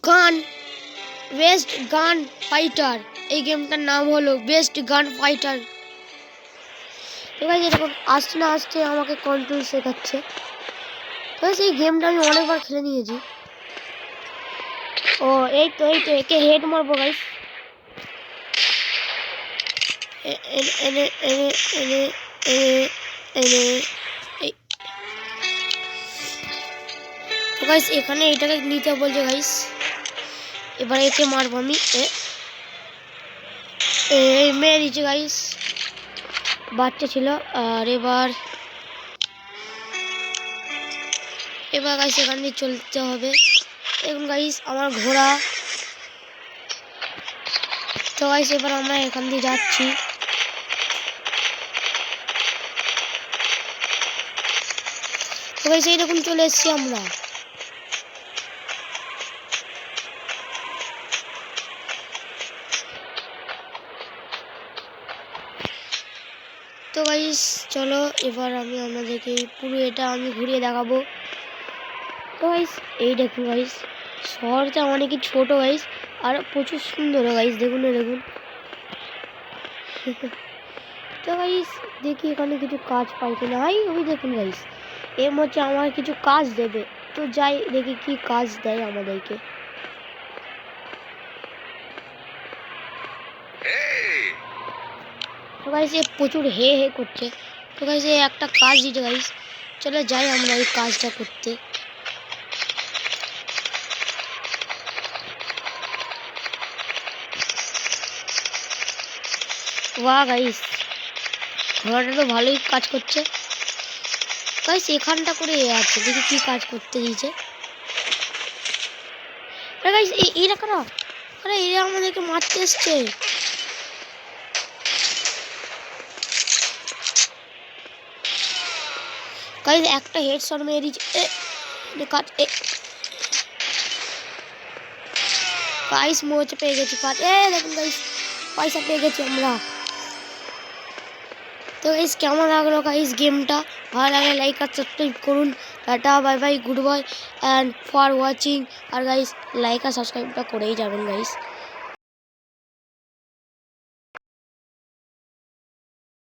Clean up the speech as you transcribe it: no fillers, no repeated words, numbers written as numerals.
গান বেস্ট গান ফাইটার। এই গেমটার নাম হলো বেস্ট গান ফাইটার। তো গাইস এরকম আসতে না আসতে আমাকে কন্ট্রোল শেখাচ্ছে। তো এই গেমটা আমি অনেকবার খেলে নিয়েছি। ও এই তো একে হেড মারবো গাইস। তো গাইস এখানে এটাকে নিতে বলছে গাইস। এবার একে মারবো আমি। মেরে দিচ্ছে গাইস, বাচ্চা ছিল। আর এবার গাইস এখান দিয়ে চলতে হবে। এখন গাইস আমার ঘোড়া। তো গাইস এবার আমরা এখান দিয়ে যাচ্ছি। তো গাইস এইরকম চলে এসেছি আমরা। তো গাইস চলো এবার আমি আপনাদেরকে পুরো এটা আমি ঘুরিয়ে দেখাবো। তো গাইস এই দেখুন গাইস, শহরটা অনেকই ছোট গাইস, আর প্রচুর সুন্দর গাইস। দেখুন দেখুন। তো গাইস দেখি এখানে কিছু কাজ পাই কিনা। ওই দেখুন গাইস, এর মধ্যে আমার কিছু কাজ দেবে। তো যাই দেখি কি কাজ দেয় আমাদেরকে। তো গাইস এ প্রচুর হে করছে। তো গাইস এ একটা কাজ দিতে গাইস, চলো যাই আমরা এই কাজটা করতে। বাহ গাইস, ঘোড়াটা তো ভালোই কাজ করছে গাইস। এখানটা করে আছে, দেখি কি কাজ করতে দিয়েছে। আরে গাইস এরা কারা? আরে এরা আমাদেরকে মারতে এসছে। গাইস একটা হেডশট মেরে দিয়েছে। গাইস মোচে পেয়ে গেছি কাজ। দেখুন গাইস পয়সা পেয়ে গেছি আমরা। তো গাইস কেমন লাগলো গাইস গেমটা? ভালো লাগলে লাইক আর সাবস্ক্রাইব করুন। Tata bye bye, good bye and for watching. আর গাইস লাইক আর সাবস্ক্রাইবটা করেই যাবেন গাইস।